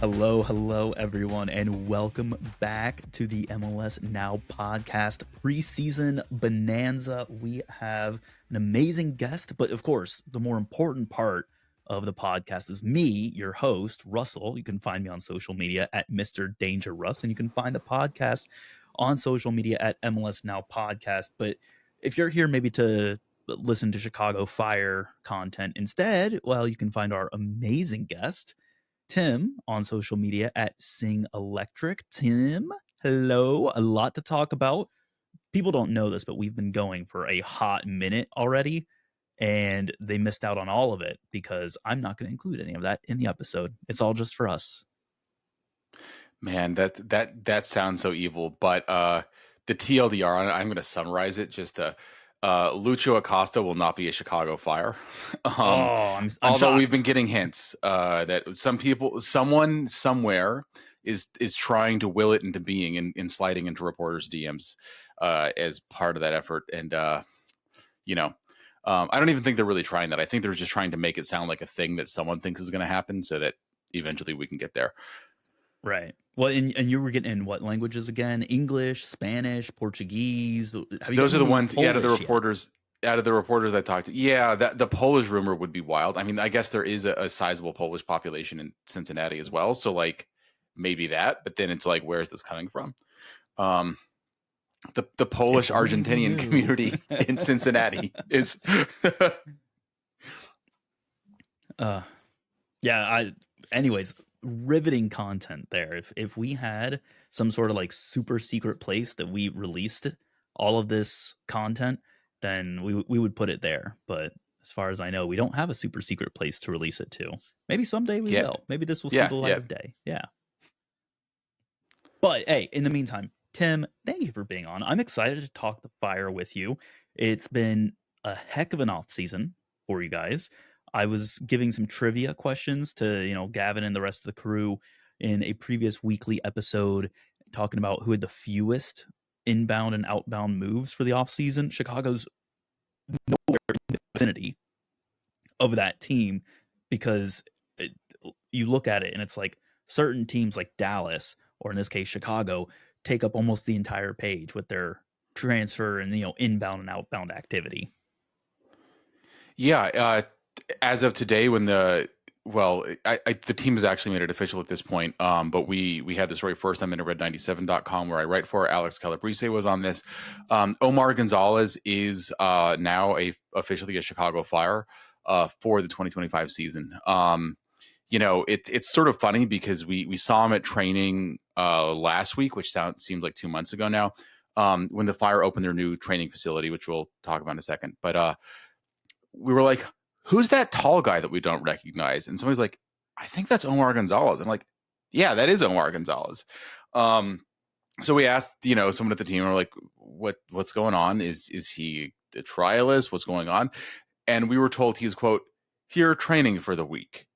Hello, everyone, and welcome back to the MLS Now podcast preseason bonanza. We have an amazing guest, but of course, the more important part of the podcast is me, your host, Russell. You can find me on social media at Mr. Danger Russ, and you can find the podcast on social media at MLS Now Podcast. But if you're here maybe to listen to Chicago Fire content instead, well, you can find our amazing guest, Tim, on social media at Sing Electric. Tim, hello. A lot to talk about. People don't know this, but we've been going for a hot minute already, and they missed out on all of it because I'm not going to include any of that in the episode. It's all just for us. Man, that sounds so evil. But the TLDR, I'm going to summarize it. Lucho Acosta will not be a Chicago Fire. I'm although shocked. we've been getting hints that someone somewhere is trying to will it into being and sliding into reporters' DMs as part of that effort. And I don't even think they're really trying that. I think they're just trying to make it sound like a thing that someone thinks is going to happen, so that eventually we can get there. Right. Well, and you were getting in what languages again? English, Spanish, Portuguese. Those are the ones out of the reporters. Out of the reporters I talked to, that the Polish rumor would be wild. I mean, I guess there is a sizable Polish population in Cincinnati as well, so like maybe that. But then it's like, where is this coming from? The Polish Argentinian community in Cincinnati is. Anyways, riveting content there. If we had some sort of like super secret place that we released all of this content, then we would put it there. But as far as I know, we don't have a super secret place to release it to. Maybe someday we will. Maybe this will see the light of day. Yeah. But hey, in the meantime, Tim, thank you for being on. I'm excited to talk the Fire with you. It's been a heck of an off season for you guys. I was giving some trivia questions to, Gavin and the rest of the crew in a previous weekly episode, talking about who had the fewest inbound and outbound moves for the offseason. Chicago's nowhere in the vicinity of that team, because you look at it and it's like certain teams like Dallas, or in this case Chicago, take up almost the entire page with their transfer and inbound and outbound activity. Yeah, as of today, when the team has actually made it official at this point, but we had the story first time in red97.com, where I write for. Alex Calabrese was on this. Omar Gonzalez is now officially a Chicago Fire for the 2025 season. It's sort of funny because we saw him at training last week, which seems like 2 months ago now, when the Fire opened their new training facility, which we'll talk about in a second. But we were like, who's that tall guy that we don't recognize? And somebody's like, I think that's Omar Gonzalez. I'm like, yeah, that is Omar Gonzalez. So we asked, someone at the team, we're like, what's going on? Is he a trialist? What's going on? And we were told he's, quote, here training for the week.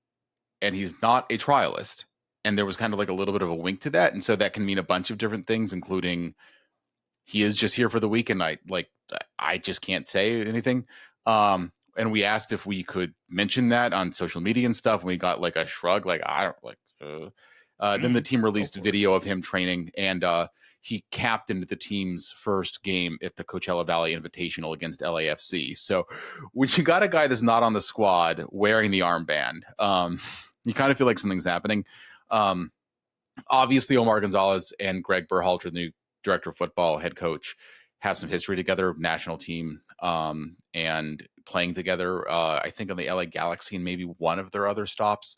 And he's not a trialist. And there was kind of like a little bit of a wink to that. And so that can mean a bunch of different things, including he is just here for the week. And I just can't say anything. And we asked if we could mention that on social media and stuff. And we got like a shrug, like, I don't like, then the team released a video of him training, and he captained the team's first game at the Coachella Valley Invitational against LAFC. So when you got a guy that's not on the squad wearing the armband, you kind of feel like something's happening. Obviously, Omar Gonzalez and Greg Berhalter, the new director of football, head coach, have some history together, national team, and playing together, I think on the LA Galaxy and maybe one of their other stops.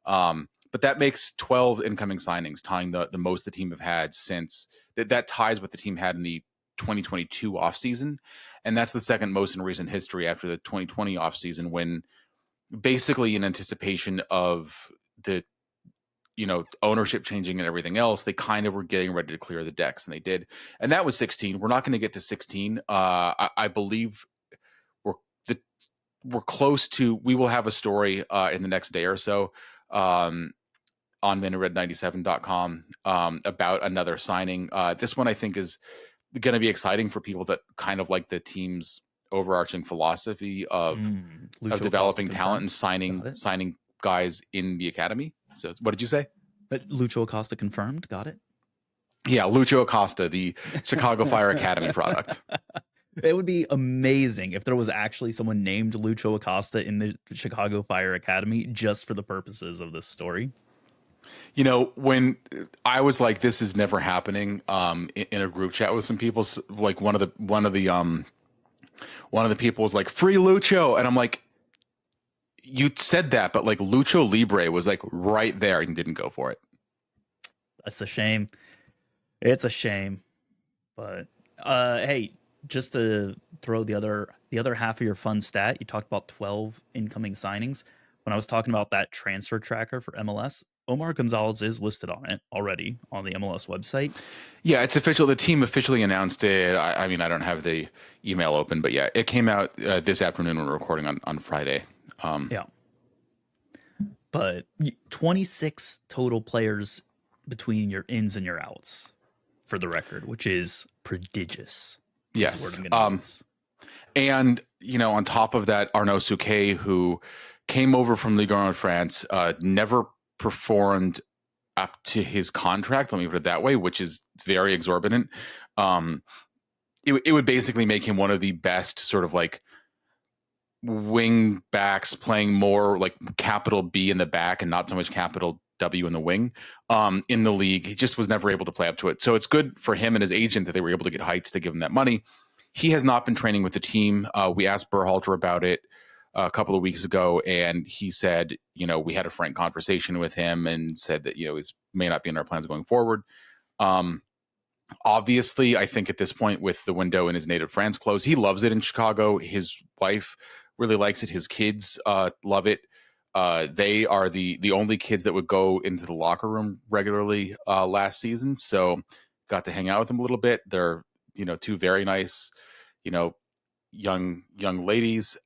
But that makes 12 incoming signings, tying the most the team have had since that ties what the team had in the 2022 offseason. And that's the second most in recent history after the 2020 offseason, when basically in anticipation of the ownership changing and everything else, they kind of were getting ready to clear the decks, and they did. And that was 16. We're not going to get to 16. I believe we're close to. We will have a story in the next day or so on red97.com about another signing. This one I think is going to be exciting for people that kind of like the team's overarching philosophy of developing talent and signing guys in the academy. So what did you say? But Lucho Acosta confirmed. Got it. Yeah, Lucho Acosta, the Chicago Fire Academy product. It would be amazing if there was actually someone named Lucho Acosta in the Chicago Fire Academy just for the purposes of this story. You know, when I was like, "This is never happening," in a group chat with some people, like one of the people was like, "Free Lucho," and I'm like, "You said that, but like Lucho Libre was like right there and didn't go for it." That's a shame. It's a shame. But hey, just to throw the other half of your fun stat, you talked about 12 incoming signings. When I was talking about that transfer tracker for MLS, Omar Gonzalez is listed on it already on the MLS website. Yeah, it's official. The team officially announced it. I mean, I don't have the email open, but yeah, it came out this afternoon when we're recording on Friday. Yeah. But 26 total players between your ins and your outs, for the record, which is prodigious. Yes. And, you know, on top of that, Arnaud Souquet, who came over from Ligue 1 France, never performed up to his contract, let me put it that way, which is very exorbitant. It would basically make him one of the best sort of like wing backs, playing more like capital B in the back and not so much capital W in the wing in the league. He just was never able to play up to it. So it's good for him and his agent that they were able to get Heights to give him that money. He has not been training with the team. We asked Berhalter about it a couple of weeks ago, and he said, you know, we had a frank conversation with him and said that, you know, he may not be in our plans going forward. Obviously, I think at this point, with the window in his native France closed, he loves it in Chicago. His wife really likes it. His kids love it. They are the only kids that would go into the locker room regularly last season. So got to hang out with them a little bit. They're, you know, two very nice, you know, young ladies.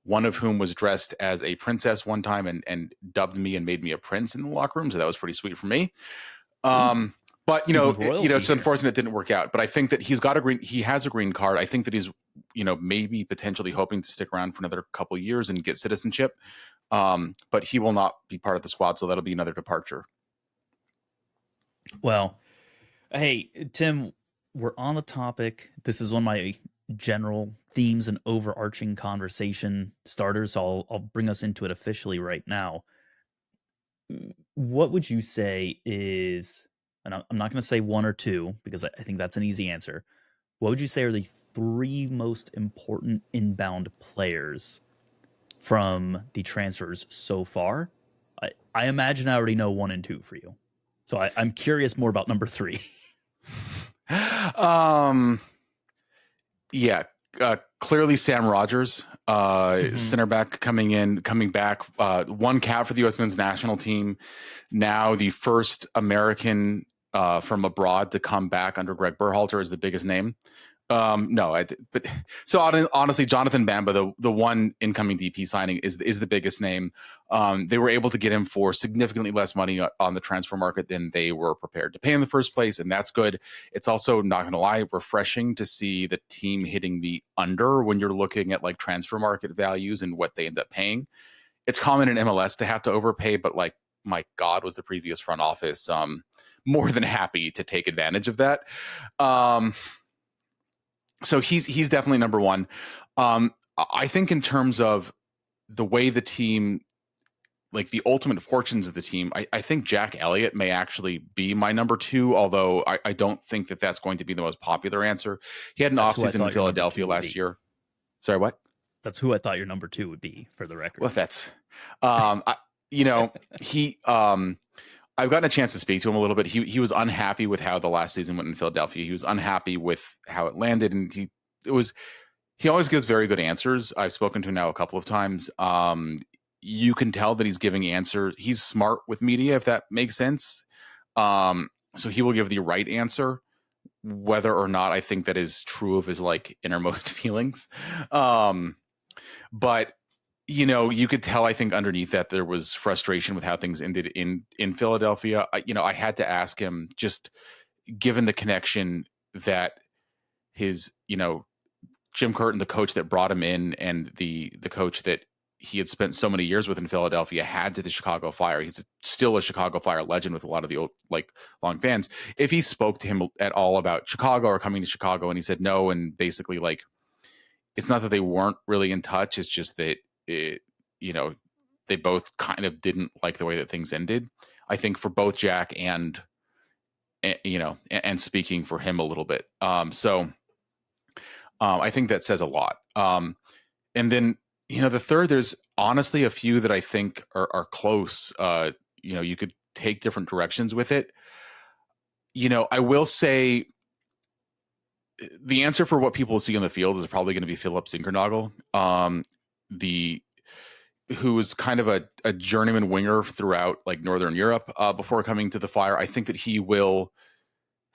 One of whom was dressed as a princess one time and dubbed me and made me a prince in the locker room. So that was pretty sweet for me. But you know, it's unfortunate it didn't work out. But I think that he has a green card. I think that he's, you know, maybe potentially hoping to stick around for another couple of years and get citizenship. But he will not be part of the squad, so that'll be another departure. Well, hey, Tim, we're on the topic. This is one of my general themes and overarching conversation starters. So I'll bring us into it officially right now. What would you say is, and I'm not going to say one or two because I think that's an easy answer. What would you say are the three most important inbound players from the transfers so far? I imagine I already know one and two for you. So I'm curious more about number three. Yeah, clearly Sam Rogers, center back coming back, one cap for the U.S. men's national team. Now the first American from abroad to come back under Greg Berhalter is the biggest name. But honestly, Jonathan Bamba, the one incoming DP signing, is the biggest name. They were able to get him for significantly less money on the transfer market than they were prepared to pay in the first place, and that's good. It's also, not going to lie, refreshing to see the team hitting the under when you're looking at like transfer market values and what they end up paying. It's common in MLS to have to overpay, but like, my God, was the previous front office more than happy to take advantage of that. So he's definitely number one. I think in terms of the way the team, like the ultimate fortunes of the team, I think Jack Elliott may actually be my number two, although I don't think that that's going to be the most popular answer. He had an offseason in Philadelphia last year. Sorry, what? That's who I thought your number two would be, for the record. Well, that's, I've gotten a chance to speak to him a little bit. He was unhappy with how the last season went in Philadelphia. He was unhappy with how it landed, and he always gives very good answers. I've spoken to him now a couple of times. You can tell that he's giving answers. He's smart with media, if that makes sense. So he will give the right answer, whether or not I think that is true of his like innermost feelings. But you know, you could tell, I think, underneath that there was frustration with how things ended in Philadelphia. I had to ask him, just given the connection that his, Jim Curtin, the coach that brought him in, and the coach that he had spent so many years with in Philadelphia had to the Chicago Fire. He's still a Chicago Fire legend with a lot of the old, like, long fans. If he spoke to him at all about Chicago or coming to Chicago, and he said no, and basically, like, it's not that they weren't really in touch. It's just that you know, they both kind of didn't like the way that things ended. I think for both Jack and and speaking for him a little bit. I think that says a lot. And then, the third, there's honestly a few that I think are close. You could take different directions with it. I will say the answer for what people see on the field is probably going to be Philip Zinkernagel, the who was kind of a journeyman winger throughout, like, Northern Europe before coming to the Fire. I think that he will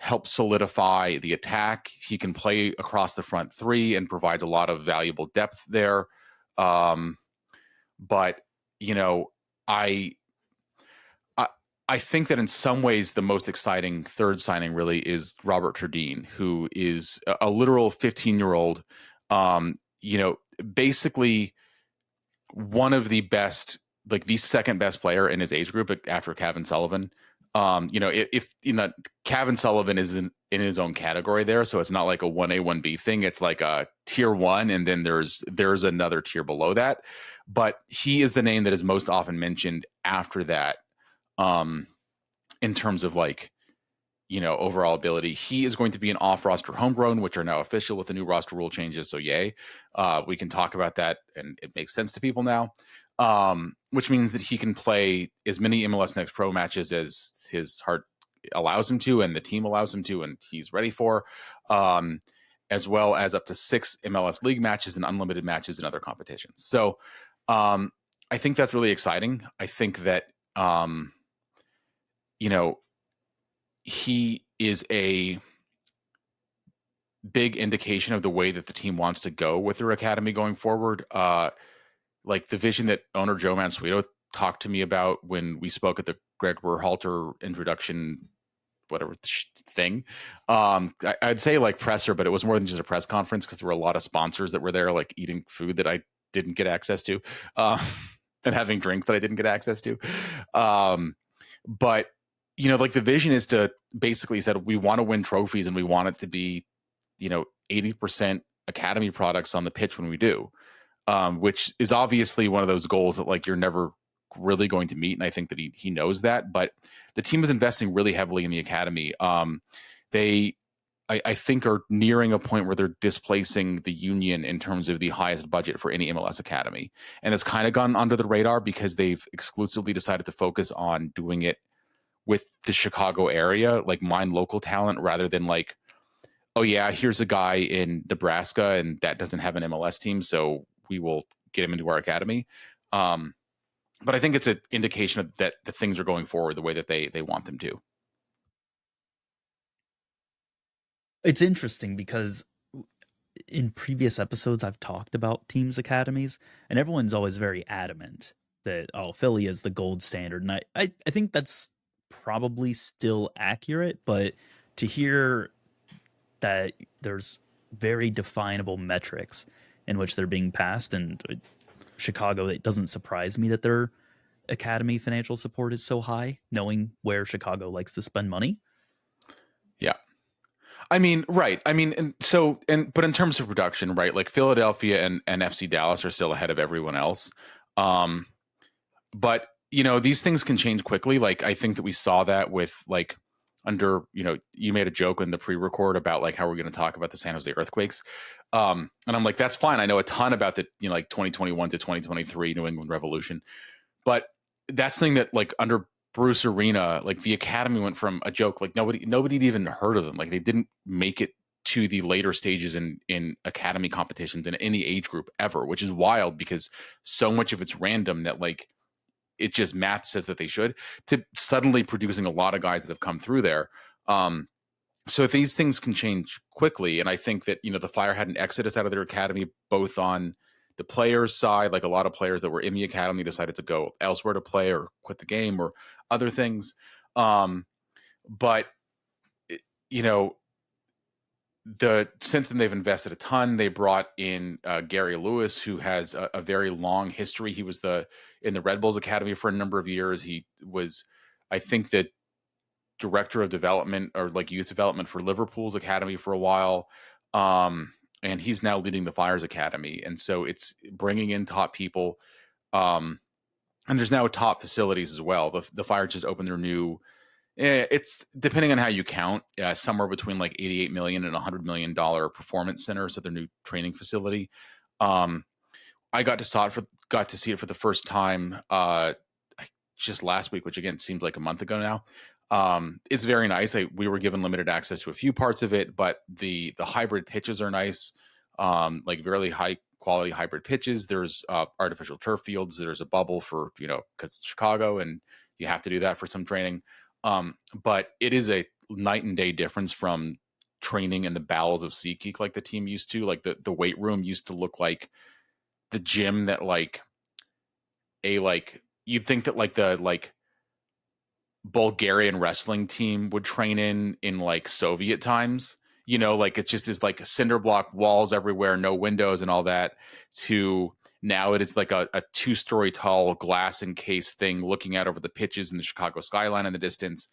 help solidify the attack. He can play across the front three and provides a lot of valuable depth there. But I I think that in some ways the most exciting third signing really is Robert Turdine, who is a literal 15-year-old. Basically one of the best, like the second best player in his age group after Kevin Sullivan. If Kevin Sullivan is in his own category there, so it's not like a 1A 1B thing. It's like a tier 1, and then there's another tier below that. But he is the name that is most often mentioned after that, in terms of, like, overall ability. He is going to be an off-roster homegrown, which are now official with the new roster rule changes. So yay, we can talk about that, and it makes sense to people now. Which means that he can play as many MLS Next Pro matches as his heart allows him to, and the team allows him to, and he's ready for, as well as up to 6 MLS League matches and unlimited matches in other competitions. So I think that's really exciting. I think that, he is a big indication of the way that the team wants to go with their academy going forward. Like the vision that owner Joe Mansueto talked to me about when we spoke at the Greg Berhalter introduction, whatever thing. I'd say like presser, but it was more than just a press conference because there were a lot of sponsors that were there, like eating food that I didn't get access to, and having drinks that I didn't get access to. But like the vision is to basically said, we want to win trophies and we want it to be, 80% academy products on the pitch when we do. Which is obviously one of those goals that, like, you're never really going to meet. And I think that he knows that, but the team is investing really heavily in the academy. I think are nearing a point where they're displacing the Union in terms of the highest budget for any MLS academy. And it's kind of gone under the radar because they've exclusively decided to focus on doing it with the Chicago area, like mine local talent, rather than like, oh yeah, here's a guy in Nebraska and that doesn't have an MLS team, so we will get him into our academy. But I think it's an indication of that the things are going forward the way that they want them to. It's interesting because in previous episodes I've talked about teams' academies, and everyone's always very adamant that, oh, Philly is the gold standard. And I think that's probably still accurate, but to hear that there's very definable metrics in which they're being passed, and Chicago, it doesn't surprise me that their academy financial support is so high, knowing where Chicago likes to spend money. Yeah. I mean, right. I mean, but in terms of production, right, like Philadelphia and FC Dallas are still ahead of everyone else. But, these things can change quickly. Like, I think that we saw that with, like, under, you made a joke in the pre-record about, like, how we're going to talk about the San Jose Earthquakes. And I'm like, that's fine. I know a ton about the, like 2021 to 2023 New England Revolution. But that's the thing that, like, under Bruce Arena, like the academy went from a joke, like nobody even heard of them. Like they didn't make it to the later stages in academy competitions in any age group ever, which is wild because so much of it's random that, like, it just math says that they should, to suddenly producing a lot of guys that have come through there. So if these things can change quickly, and I think that, the Fire had an exodus out of their academy, both on the players' side, like a lot of players that were in the academy decided to go elsewhere to play or quit the game or other things. But, since then they've invested a ton. They brought in Gary Lewis, who has a very long history. He was in the Red Bulls Academy for a number of years. He was, I think, the director of development or like youth development for Liverpool's academy for a while. And he's now leading the Flyers Academy. And so it's bringing in top people. And there's now top facilities as well. The Flyers just opened their new, it's depending on how you count, somewhere between like 88 million and $100 million performance center. So their new training facility. I got to see it for the first time just last week, which again seems like a month ago now. It's very nice. We were given limited access to a few parts of it, but the hybrid pitches are nice. Like very high quality hybrid pitches. There's artificial turf fields. There's a bubble for, because it's Chicago and you have to do that for some training. But it is a night and day difference from training in the bowels of SeatGeek like the team used to. Like the weight room used to look like the gym that you'd think that the Bulgarian wrestling team would train in like Soviet times, like it just is like cinder block walls everywhere, no windows and all that, to now it is like a 2-story tall glass encased thing looking out over the pitches and the Chicago skyline in the distance.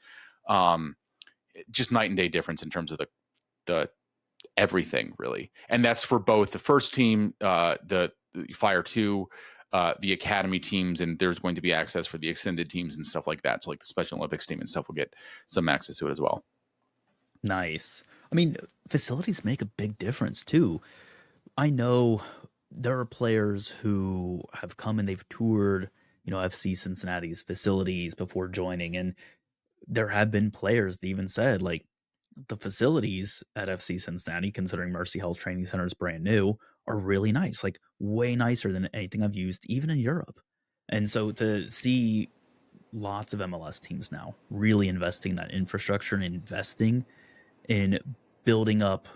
Just night and day difference in terms of the everything really. And that's for both the first team, the Fire 2, the academy teams, and there's going to be access for the extended teams and stuff like that. So like the Special Olympics team and stuff will get some access to it as well. Nice. I mean, facilities make a big difference too. I know there are players who have come and they've toured, FC Cincinnati's facilities before joining, and there have been players that even said like the facilities at FC Cincinnati, considering Mercy Health Training Center is brand new, are really nice, like way nicer than anything I've used even in Europe. And so to see lots of MLS teams now really investing in that infrastructure and investing in building up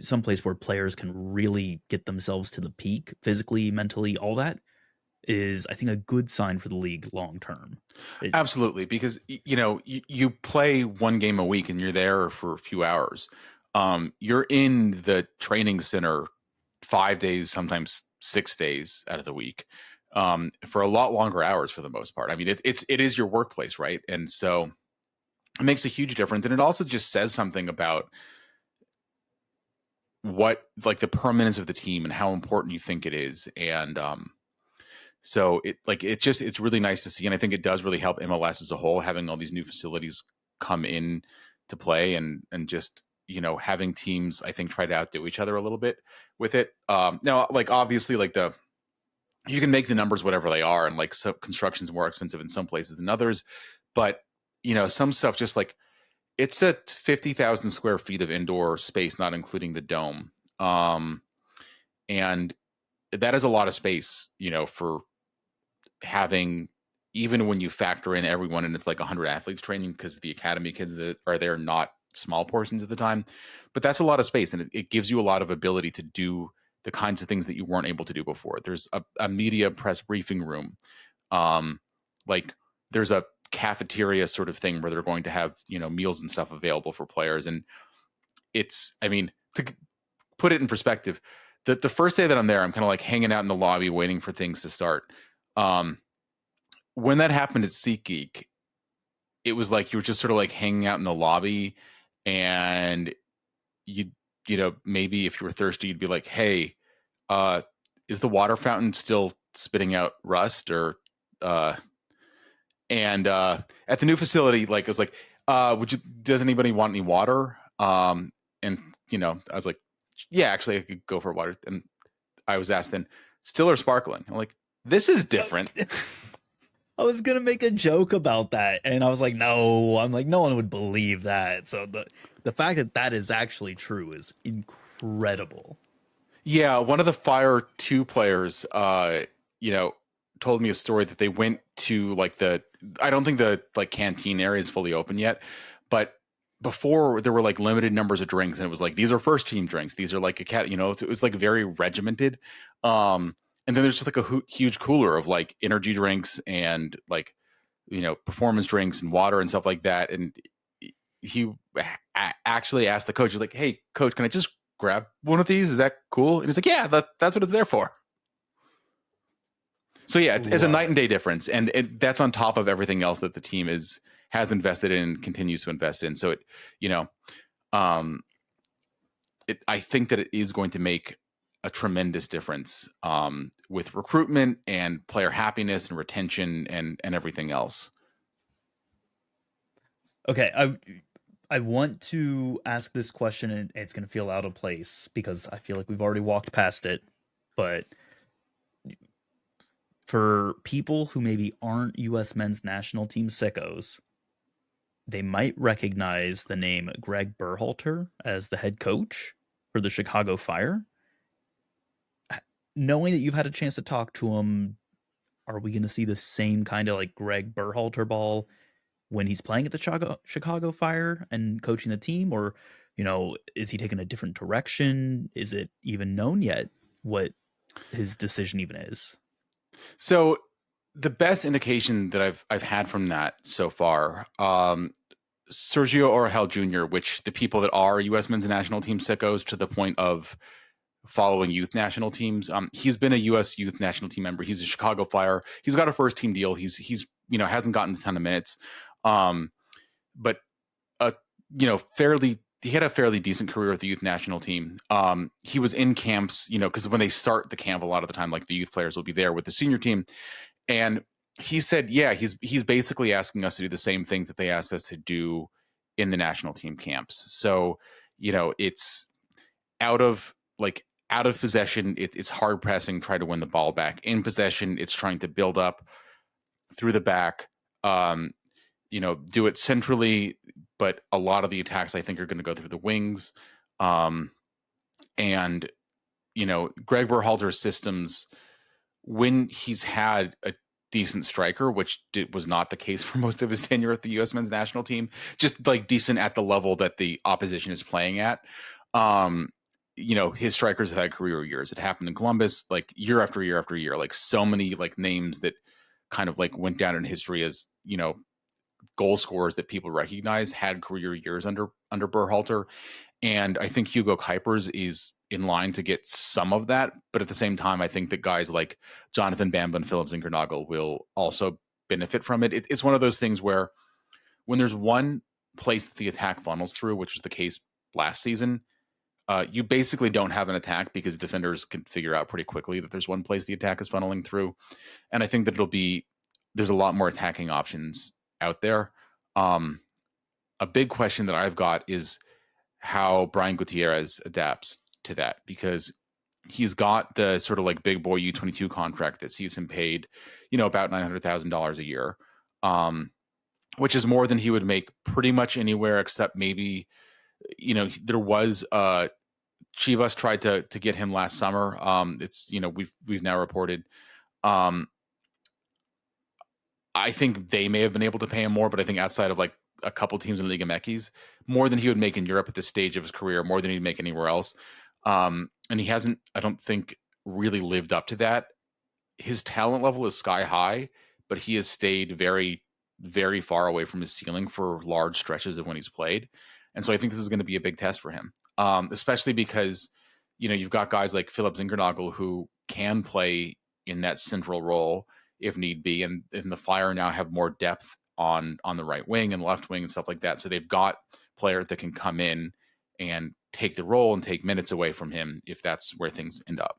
someplace where players can really get themselves to the peak physically, mentally, all that is, I think, a good sign for the league long term. Absolutely, because you play one game a week and you're there for a few hours. You're in the training center 5 days, sometimes 6 days out of the week, for a lot longer hours for the most part. I mean, it is your workplace, right? And so it makes a huge difference, and it also just says something about what like the permanence of the team and how important you think it is. And so it's really nice to see, and I think it does really help MLS as a whole, having all these new facilities come in to play, and just having teams, I think, try to outdo each other a little bit with it. Now, like obviously, like you can make the numbers whatever they are, and like some construction's more expensive in some places than others, but some stuff just like it's a 50,000 square feet of indoor space, not including the dome, and that is a lot of space, for having, even when you factor in everyone and it's like 100 athletes training, because the academy kids that are there, not small portions of the time, but that's a lot of space, and it gives you a lot of ability to do the kinds of things that you weren't able to do before. There's a media press briefing room, like there's a cafeteria sort of thing where they're going to have meals and stuff available for players. And it's, I mean, to put it in perspective, the first day that I'm there, I'm kind of like hanging out in the lobby waiting for things to start. When that happened at SeatGeek, it was like you were just sort of like hanging out in the lobby, and maybe if you were thirsty, you'd be like, hey, is the water fountain still spitting out rust? Or and at the new facility, like it was like, does anybody want any water? And I was like, yeah, actually I could go for water. And I was asked then, still or sparkling? I'm like, this is different. I was gonna make a joke about that, and I was like, no. I'm like, no one would believe that. So the fact that is actually true is incredible. Yeah, one of the Fire 2 players, told me a story that they went to like I don't think the like canteen area is fully open yet, but before there were like limited numbers of drinks, and it was like, these are first team drinks. These are like it was like very regimented. And then there's just like a huge cooler of like energy drinks and like, performance drinks and water and stuff like that. And actually asked the coach, he's like, "Hey, coach, can I just grab one of these? Is that cool?" And he's like, "Yeah, that's what it's there for." So yeah, it's a Love night and it. day difference, and that's on top of everything else that the team has invested in and continues to invest in. So it, you know, um, I think that it is going to make a tremendous difference with recruitment and player happiness and retention and everything else. Okay, I want to ask this question, and it's going to feel out of place because I feel like we've already walked past it. But for people who maybe aren't U.S. men's national team sickos, they might recognize the name Greg Berhalter as the head coach for the Chicago Fire. Knowing that you've had a chance to talk to him, are we going to see the same kind of like Greg Berhalter ball when he's playing at the Chicago Fire and coaching the team, or is he taking a different direction? Is it even known yet what his decision even is? So the best indication that I've had from that so far, Sergio Orahel Jr., which the people that are U.S. men's national team sickos to the point of following youth national teams. He's been a U.S. youth national team member. He's a Chicago Fire. He's got a first team deal. He's hasn't gotten a ton of minutes, but a fairly he had a fairly decent career with the youth national team. He was in camps, because when they start the camp, a lot of the time, like the youth players will be there with the senior team, and he said, yeah, he's basically asking us to do the same things that they asked us to do in the national team camps. So, it's out of like out of possession, it's hard pressing, try to win the ball back. In possession, it's trying to build up through the back, do it centrally, but a lot of the attacks I think are going to go through the wings. And Greg Berhalter's systems, when he's had a decent striker, which was not the case for most of his tenure at the U.S. men's national team, just like decent at the level that the opposition is playing at. His strikers have had career years. It happened in Columbus, like year after year after year, like so many like names that kind of like went down in history as, goal scorers that people recognize had career years under Berhalter. And I think Hugo Kuipers is in line to get some of that. But at the same time, I think that guys like Jonathan Bamba and Philip Zinkernagel will also benefit from it. It's one of those things where when there's one place that the attack funnels through, which was the case last season, you basically don't have an attack because defenders can figure out pretty quickly that there's one place the attack is funneling through. And I think that there's a lot more attacking options out there. A big question that I've got is how Brian Gutierrez adapts to that, because he's got the sort of like big boy U22 contract that sees him paid, about $900,000 a year, which is more than he would make pretty much anywhere except maybe, there was Chivas tried to get him last summer. It's we've now reported. I think they may have been able to pay him more, but I think outside of like a couple teams in Liga MX, more than he would make in Europe at this stage of his career, more than he'd make anywhere else. And he hasn't, I don't think, really lived up to that. His talent level is sky high, but he has stayed very, very far away from his ceiling for large stretches of when he's played. And so I think this is going to be a big test for him, especially because, you've got guys like Philip Zinkernagel who can play in that central role if need be. And the Fire now have more depth on the right wing and left wing and stuff like that. So they've got players that can come in and take the role and take minutes away from him if that's where things end up.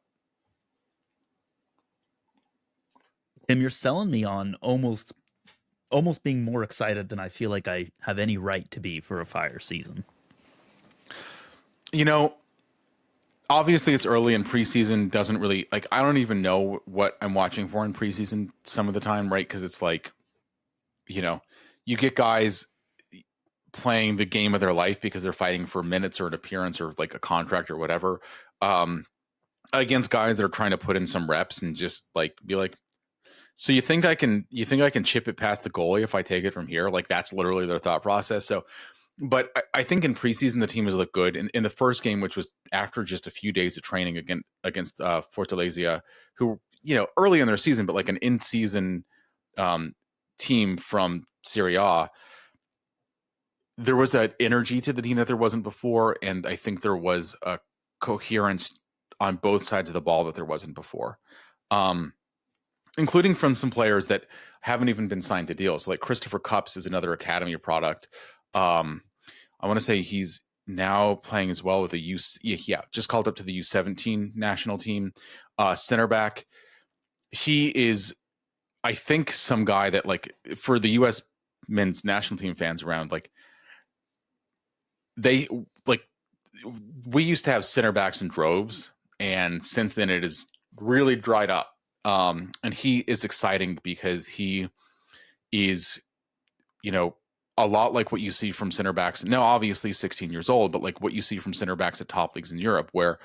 Tim, you're selling me on almost being more excited than I feel like I have any right to be for a Fire season. Obviously it's early and preseason doesn't really, like, I don't even know what I'm watching for in preseason some of the time, right? Because it's like, you get guys playing the game of their life because they're fighting for minutes or an appearance or like a contract or whatever, against guys that are trying to put in some reps and just like be like, so you think I can chip it past the goalie if I take it from here? Like that's literally their thought process. So, but I think in preseason the team has looked good. In the first game, which was after just a few days of training against Fortaleza, who early in their season, but like an in-season team from Serie A, there was an energy to the team that there wasn't before, and I think there was a coherence on both sides of the ball that there wasn't before, including from some players that haven't even been signed to deals. Like Christopher Cups is another academy product. I want to say he's now playing as well with just called up to the U17 national team. Center back, he is, I think, some guy that, like, for the U.S. men's national team fans around, like, they like, we used to have center backs in droves, and since then it has really dried up. And he is exciting because he is, a lot like what you see from center backs now, obviously 16 years old, but like what you see from center backs at top leagues in Europe, where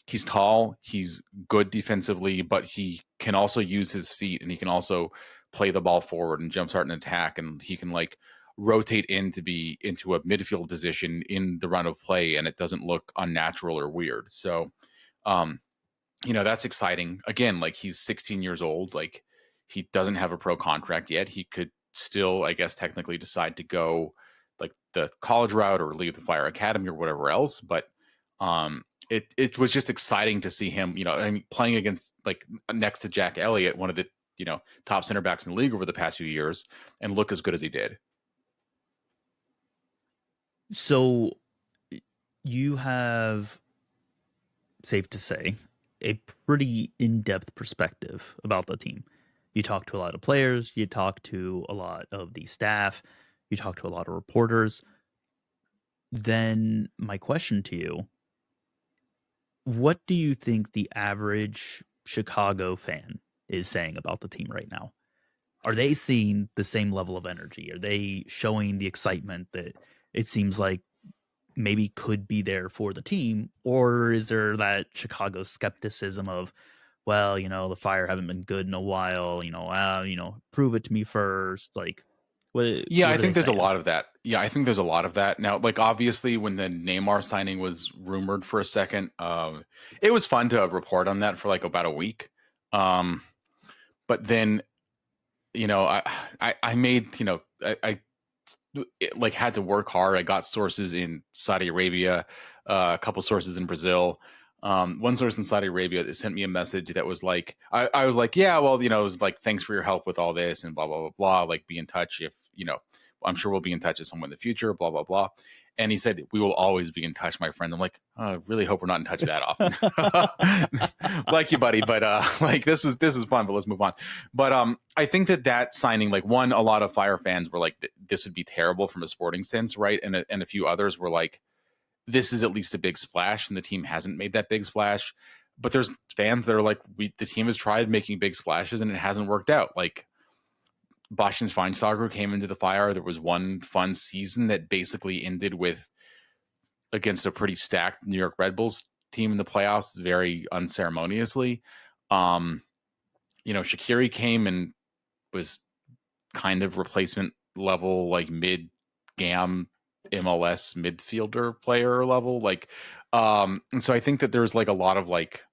he's tall, he's good defensively, but he can also use his feet, and he can also play the ball forward and jumpstart an attack, and he can like rotate into a midfield position in the run of play, and it doesn't look unnatural or weird. So that's exciting. Again, like, he's 16 years old, like, he doesn't have a pro contract yet. He could still, I guess, technically decide to go like the college route or leave the Fire Academy or whatever else, but it was just exciting to see him, playing against, like, next to Jack Elliott, one of the, top center backs in the league over the past few years, and look as good as he did. So you have, safe to say, a pretty in-depth perspective about the team. You talk to a lot of players, you talk to a lot of the staff, you talk to a lot of reporters. Then my question to you, what do you think the average Chicago fan is saying about the team right now? Are they seeing the same level of energy? Are they showing the excitement that it seems like maybe could be there for the team? Or is there that Chicago skepticism of, well, the Fire haven't been good in a while, prove it to me first? Like, what I are they think there's a saying? lot of that. Yeah, I think there's a lot of that. Now, like, obviously, when the Neymar signing was rumored for a second, it was fun to report on that for like about a week. But then, I made, I like had to work hard. I got sources in Saudi Arabia, a couple sources in Brazil. One source in Saudi Arabia that sent me a message that was like, I was like, yeah, well, it was like, thanks for your help with all this and blah, blah, blah, blah. Like, be in touch if, I'm sure we'll be in touch with someone in the future, blah, blah, blah. And he said, we will always be in touch, my friend. I'm like, I really hope we're not in touch that often. Like you, buddy. But like, this is fun, but let's move on. But I think that signing, like, one, a lot of Fire fans were like, this would be terrible from a sporting sense, right? And a few others were like, this is at least a big splash, and the team hasn't made that big splash. But there's fans that are like, the team has tried making big splashes and it hasn't worked out. Like, Bastian Schweinsteiger came into the Fire. There was one fun season that basically ended with, against a pretty stacked New York Red Bulls team in the playoffs, very unceremoniously. Shaqiri came and was kind of replacement level, like mid-gam MLS midfielder player level. Like, and so I think that there's like a lot of like,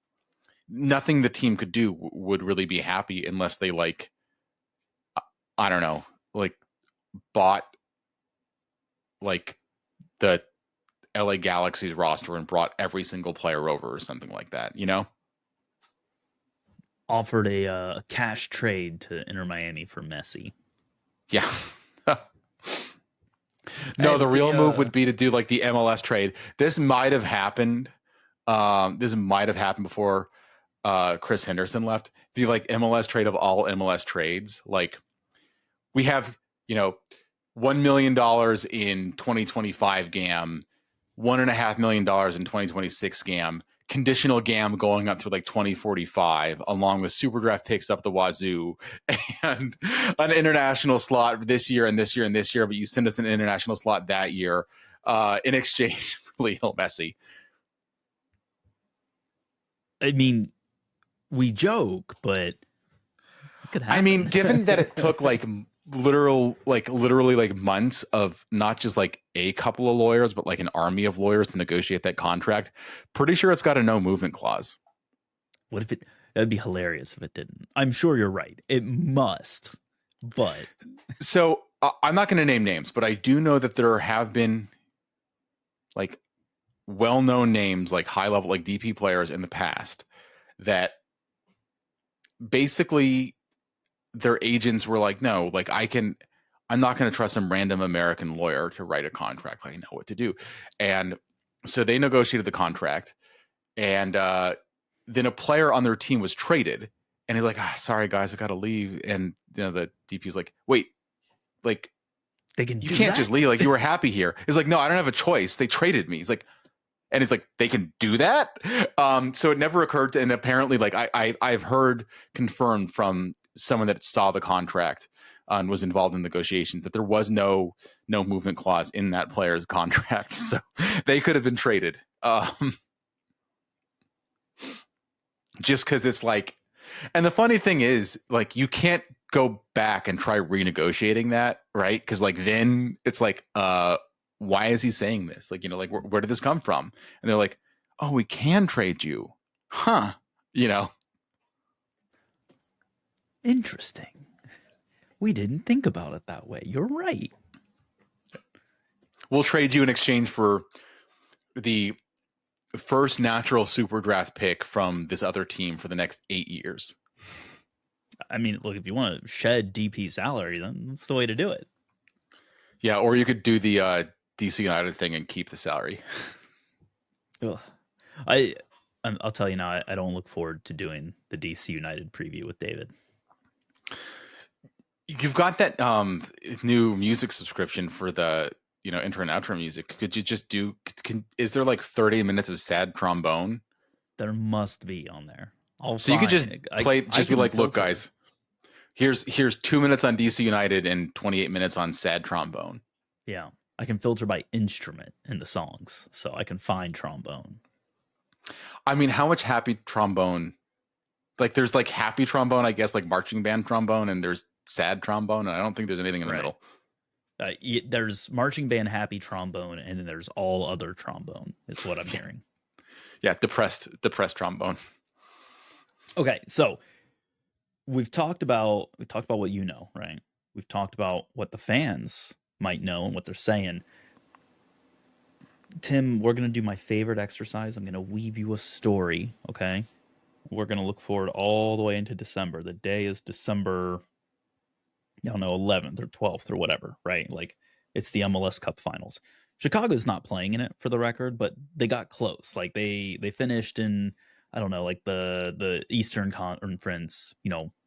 nothing the team could do would really be happy unless they, like, I don't know, like, bought like the LA Galaxy's roster and brought every single player over or something like that, Offered a cash trade to Inter Miami for Messi. Yeah. No, the real move would be to do like the MLS trade. This might have happened. This might have happened before Chris Henderson left. Be like MLS trade of all MLS trades. Like, we have, $1 million in 2025 GAM, $1.5 million in 2026 GAM, conditional GAM going up through like 2045, along with super draft picks up the wazoo, and an international slot this year and this year and this year. But you send us an international slot that year in exchange for Lionel Messi. I mean, we joke, but it could happen. I mean, given that it took like literally like months of not just like a couple of lawyers, but like an army of lawyers to negotiate that contract, pretty sure it's got a no movement clause. What if that'd be hilarious if it didn't. I'm sure you're right. It must. But so I'm not going to name names, but I do know that there have been like well-known names, like high-level, like DP players in the past that basically their agents were like, no, like I'm not going to trust some random American lawyer to write a contract. Like, I know what to do. And so they negotiated the contract, and then a player on their team was traded, and he's like, sorry guys, I got to leave. And the DP's like, wait, like, They can you do can't that? just leave. Like, you were happy here. He's like, no, I don't have a choice. They traded me. He's like, and it's like, they can do that. So it never occurred to, and apparently like I've heard confirmed from someone that saw the contract and was involved in negotiations that there was no movement clause in that player's contract. So they could have been traded. Just because it's like, and the funny thing is, like, you can't go back and try renegotiating that, right? Because like then it's like, why is he saying this? Like, like where did this come from? And they're like, oh, we can trade you, huh? Interesting. We didn't think about it that way. You're right. We'll trade you in exchange for the first natural super draft pick from this other team for the next 8 years. I mean, look, if you want to shed DP salary, then that's the way to do it. Yeah, or you could do the DC United thing and keep the salary. Ugh. I'll tell you now, I don't look forward to doing the DC United preview with David. You've got that new music subscription for the intro and outro music. Could you just do? Is there like 30 minutes of sad trombone? There must be on there. So you could just play. Just be like, look, guys, here's 2 minutes on DC United and 28 minutes on sad trombone. Yeah, I can filter by instrument in the songs, so I can find trombone. I mean, how much happy trombone? Like, there's like happy trombone, I guess, like marching band trombone, and there's sad trombone, and I don't think there's anything in the middle. There's marching band happy trombone, and then there's all other trombone. Is what I'm hearing. Yeah, depressed trombone. Okay, so we've talked about what you know, right? We've talked about what the fans might know and what they're saying. Tim, we're gonna do my favorite exercise. I'm gonna weave you a story. Okay, we're gonna look forward all the way into December. The day is December, 11th or 12th or whatever, right? Like, it's the MLS Cup Finals. Chicago's not playing in it, for the record, but they got close. Like, they finished in, I don't know, like the Eastern Conference,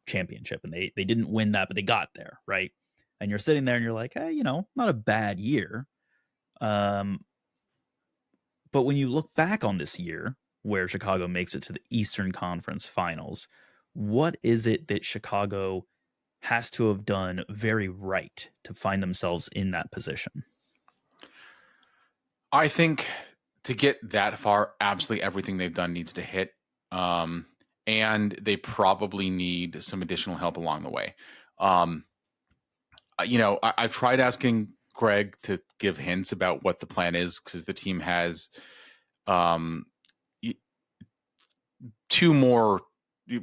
championship, and they didn't win that, but they got there, right? And you're sitting there and you're like, hey, not a bad year. But when you look back on this year, where Chicago makes it to the Eastern Conference Finals, what is it that Chicago has to have done very right to find themselves in that position? I think to get that far, absolutely everything they've done needs to hit. And they probably need some additional help along the way. I've tried asking Greg to give hints about what the plan is, because the team has two more.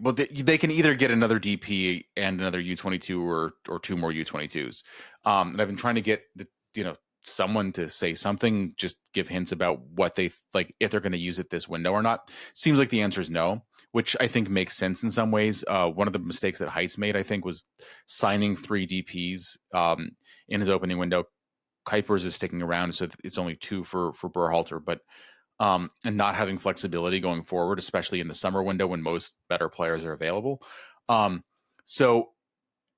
Well, they can either get another DP and another U22 or two more U22s. And I've been trying to get someone to say something, just give hints about what they like, if they're going to use it this window or not. Seems like the answer is no, which I think makes sense in some ways. One of the mistakes that Heitz made, I think, was signing 3 DPs in his opening window. Kuipers is sticking around, so it's only 2 for Berhalter, but and not having flexibility going forward, especially in the summer window when most better players are available. So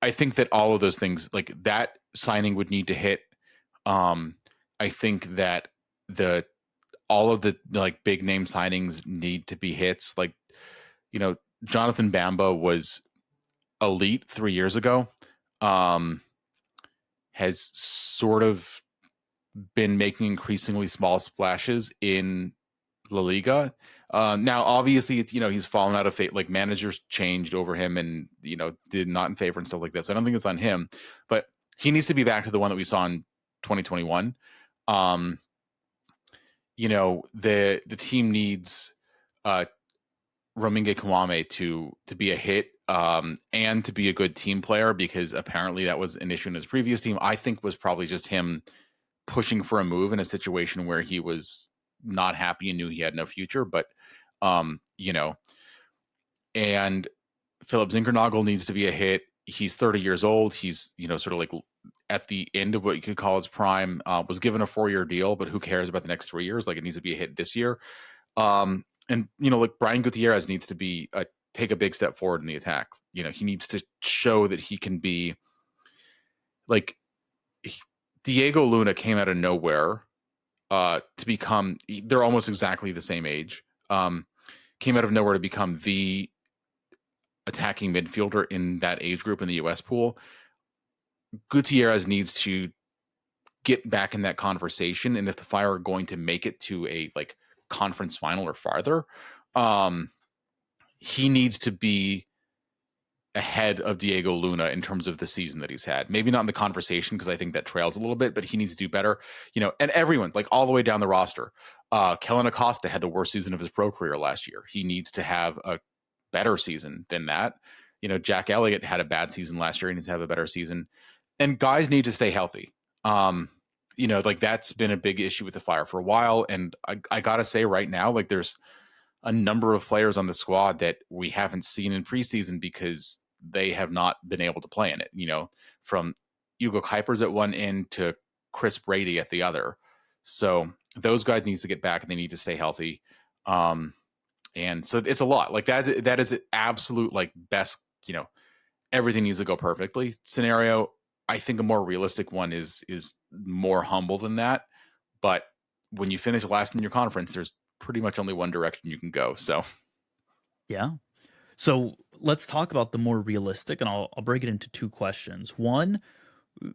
I think that all of those things, like that signing, would need to hit. I think that all of the like big name signings need to be hits. Like, Jonathan Bamba was elite 3 years ago. Has sort of been making increasingly small splashes in La Liga. Now, obviously, it's, he's fallen out of favor. Like, managers changed over him and, did not in favor and stuff like this. I don't think it's on him, but he needs to be back to the one that we saw in 2021. The team needs Rominge Kawame to be a hit and to be a good team player, because apparently that was an issue in his previous team. I think was probably just him pushing for a move in a situation where he was not happy and knew he had no future. But you know, and Philip Zinkernagel needs to be a hit. He's 30 years old. He's, sort of like at the end of what you could call his prime. Was given a 4-year deal, but who cares about the next 3 years? Like, it needs to be a hit this year. And like Brian Gutierrez needs to be take a big step forward in the attack. He needs to show that he can be like Diego Luna came out of nowhere to become. They're almost exactly the same age. Came out of nowhere to become the attacking midfielder in that age group in the U.S. pool. Gutierrez needs to get back in that conversation, and if the Fire are going to make it to a conference final or farther, he needs to be ahead of Diego Luna in terms of the season that he's had. Maybe not in the conversation, because I think that trails a little bit, but he needs to do better. And everyone, all the way down the roster. Kellen Acosta had the worst season of his pro career last year. He needs to have a better season than that. Jack Elliott had a bad season last year. He needs to have a better season. And guys need to stay healthy. That's been a big issue with the Fire for a while. And I got to say right now, there's a number of players on the squad that we haven't seen in preseason because they have not been able to play in it, from Hugo Kuipers at one end to Chris Brady at the other. So those guys need to get back and they need to stay healthy. And so it's a lot. That is an absolute best, everything needs to go perfectly scenario. I think a more realistic one is more humble than that. But when you finish last in your conference, there's pretty much only one direction you can go. So, yeah. So let's talk about the more realistic, and I'll break it into 2 questions. One,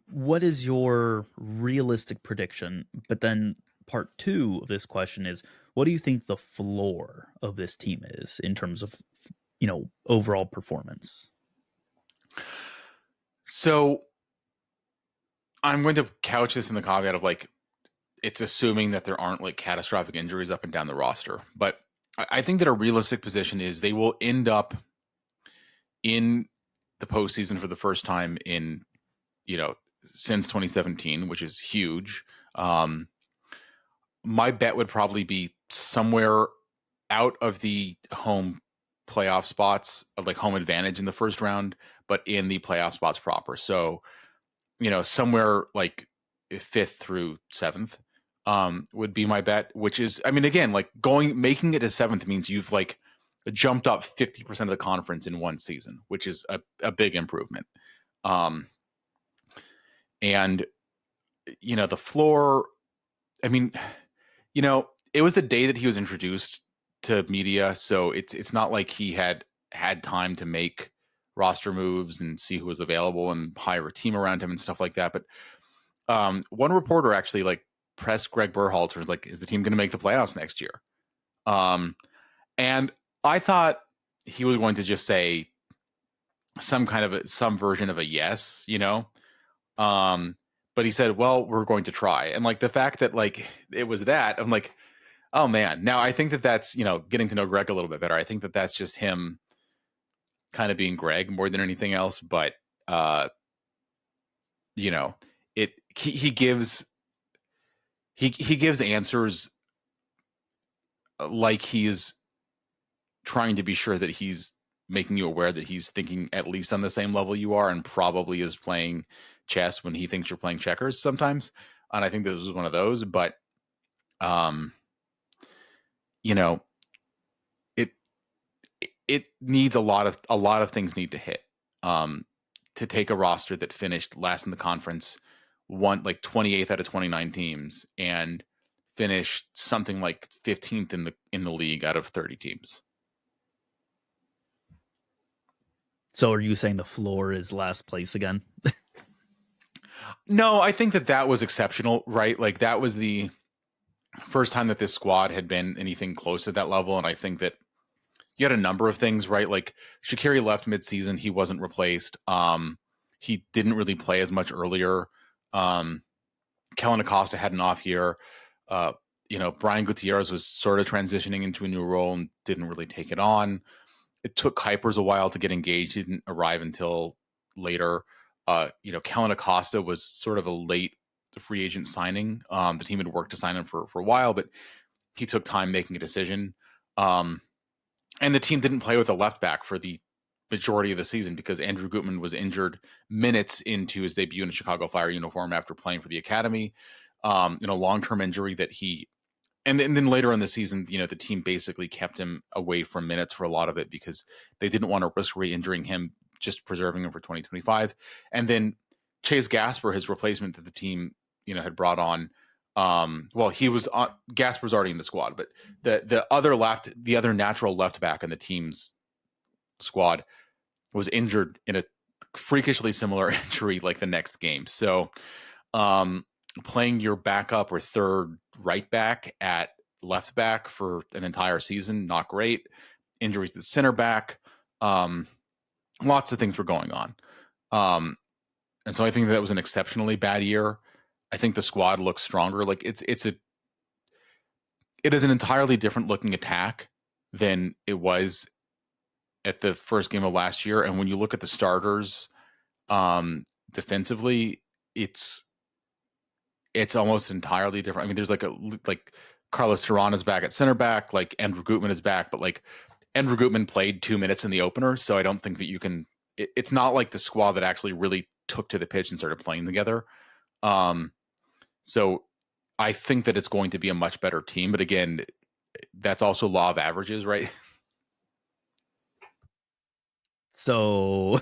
what is your realistic prediction? But then part 2 of this question is, what do you think the floor of this team is in terms of, overall performance? So I'm going to couch this in the caveat of it's assuming that there aren't catastrophic injuries up and down the roster. But I think that a realistic position is they will end up in the postseason for the first time in, since 2017, which is huge. My bet would probably be somewhere out of the home playoff spots of home advantage in the first round, but in the playoff spots proper. So, somewhere 5th through 7th would be my bet, which is, again, making it to 7th means you've jumped up 50% of the conference in one season, which is a big improvement. And, the floor, it was the day that he was introduced to media. So it's not like he had time to make roster moves and see who was available and hire a team around him and stuff like that. But one reporter actually pressed Greg Berhalter, is the team going to make the playoffs next year? And I thought he was going to just say some version of a yes, but he said, well, we're going to try. And the fact that it was that, I'm oh man. Now I think that that's, getting to know Greg a little bit better. I think that that's just him kind of being Greg more than anything else. But, he gives answers like he's trying to be sure that he's making you aware that he's thinking at least on the same level you are, and probably is playing chess when he thinks you're playing checkers sometimes. And I think this was one of those, but it needs a lot of things need to hit to take a roster that finished last in the conference, 28th out of 29 teams, and finished something like 15th in the league out of 30 teams. So are you saying the floor is last place again? No, I think that was exceptional, right? That was the first time that this squad had been anything close to that level. And I think that you had a number of things, right? Shaqiri left midseason. He wasn't replaced. He didn't really play as much earlier. Kellen Acosta had an off year. Brian Gutierrez was sort of transitioning into a new role and didn't really take it on. It took Kuipers a while to get engaged. He didn't arrive until later. Kellen Acosta was sort of a late free agent signing. The team had worked to sign him for a while, but he took time making a decision. And the team didn't play with a left back for the majority of the season because Andrew Gutman was injured minutes into his debut in a Chicago Fire uniform after playing for the academy. In a long-term injury that he, and then later in the season, the team basically kept him away from minutes for a lot of it because they didn't want to risk re-injuring him, just preserving him for 2025. And then Chase Gasper, his replacement that the team, had brought on. He was on, Gasper's already in the squad, but the other natural left back in the team's squad was injured in a freakishly similar injury like the next game. So, playing your backup or third right back at left back for an entire season, not great. Injuries to center back. Lots of things were going on. And so I think that was an exceptionally bad year. I think the squad looks stronger. Like it is an entirely different looking attack than it was at the first game of last year. And when you look at the starters defensively, it's almost entirely different. I mean, there's like Carlos Duran is back at center back, like Andrew Gutman is back, but like Andrew Gutman played 2 minutes in the opener, so I don't think that you can. It's not like the squad that actually really took to the pitch and started playing together. So I think that it's going to be a much better team, but again, that's also law of averages, right? So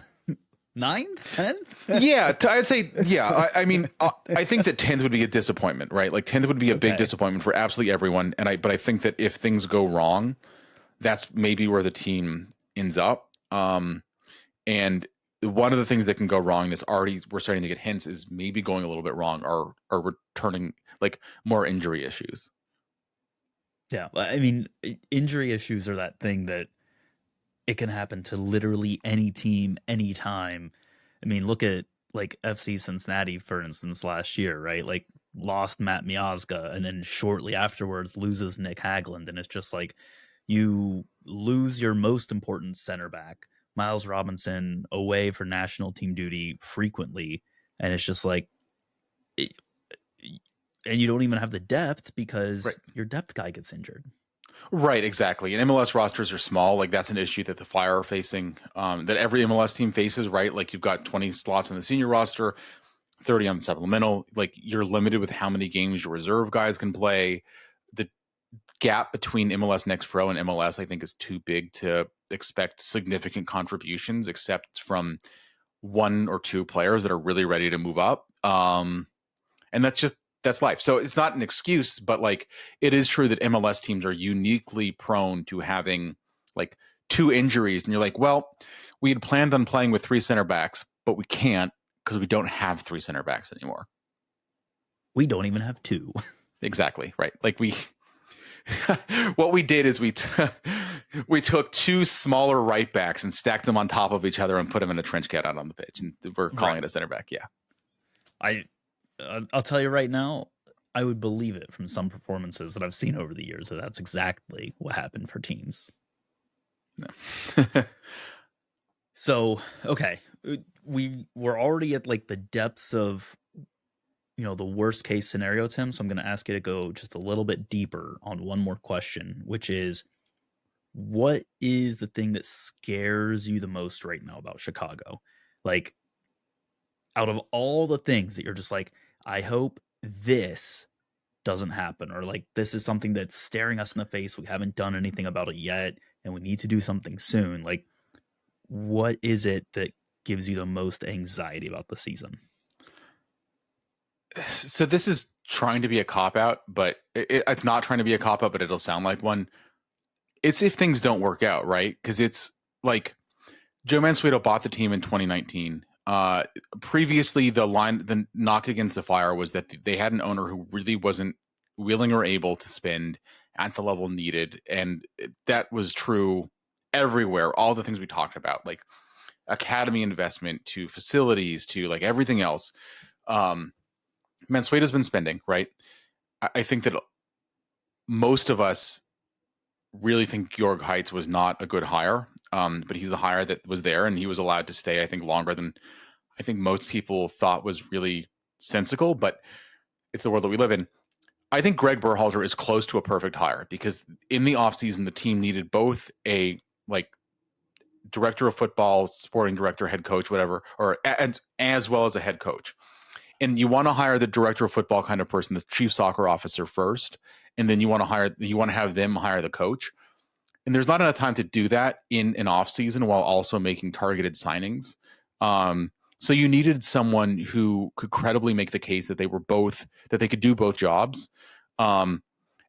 9th, 10th? Yeah, I'd say, yeah. I mean, I think that 10th would be a disappointment, right? Like 10th would be a big disappointment for absolutely everyone. But I think that if things go wrong, that's maybe where the team ends up. And one of the things that can go wrong that's already we're starting to get hints is maybe going a little bit wrong are returning like more injury issues. Yeah, I mean, injury issues are that thing that it can happen to literally any team, anytime. I mean, look at like FC Cincinnati, for instance, last year, right? Like lost Matt Miazga and then shortly afterwards loses Nick Hagland. And it's just like you lose your most important center back, Miles Robinson, away for national team duty frequently. And it's just like, and you don't even have the depth because your depth guy gets injured. Right, exactly. And MLS rosters are small. Like that's an issue that the Fire are facing, that every MLS team faces, right? Like you've got 20 slots in the senior roster, 30 on the supplemental. Like you're limited with how many games your reserve guys can play. The gap between MLS Next Pro and MLS, I think, is too big to expect significant contributions, except from one or two players that are really ready to move up. And that's life. So it's not an excuse, but like it is true that MLS teams are uniquely prone to having like 2 injuries. And you're like, well, we had planned on playing with 3 center backs, but we can't because we don't have 3 center backs anymore. We don't even have 2. Exactly. Right. Like what we did is we took 2 smaller right backs and stacked them on top of each other and put them in a trench coat out on the pitch. And we're calling it a center back. Yeah. I'll tell you right now, I would believe it from some performances that I've seen over the years that that's exactly what happened for teams. No. So, okay, we're already at like the depths of, the worst case scenario, Tim. So I'm going to ask you to go just a little bit deeper on one more question, which is, what is the thing that scares you the most right now about Chicago? Like, out of all the things that you're just like, I hope this doesn't happen, or like this is something that's staring us in the face. We haven't done anything about it yet, and we need to do something soon. Like, what is it that gives you the most anxiety about the season? So this is trying to be a cop-out, but it's not trying to be a cop-out, but it'll sound like one. It's if things don't work out, right? Because it's like Joe Mansueto bought the team in 2019. Previously, the knock against the Fire was that they had an owner who really wasn't willing or able to spend at the level needed. And that was true everywhere. All the things we talked about, like academy investment to facilities to like everything else. Mansueto's been spending, right? I think that most of us really think Georg Heitz was not a good hire, but he's the hire that was there, and he was allowed to stay, I think, longer than I think most people thought was really sensible, but it's the world that we live in. I think Greg Berhalter is close to a perfect hire because in the offseason, the team needed both a like director of football, sporting director, head coach, whatever, and as well as a head coach. And you want to hire the director of football kind of person, the chief soccer officer first, and then you want to have them hire the coach. And there's not enough time to do that in an off season while also making targeted signings. So you needed someone who could credibly make the case that they could do both jobs. And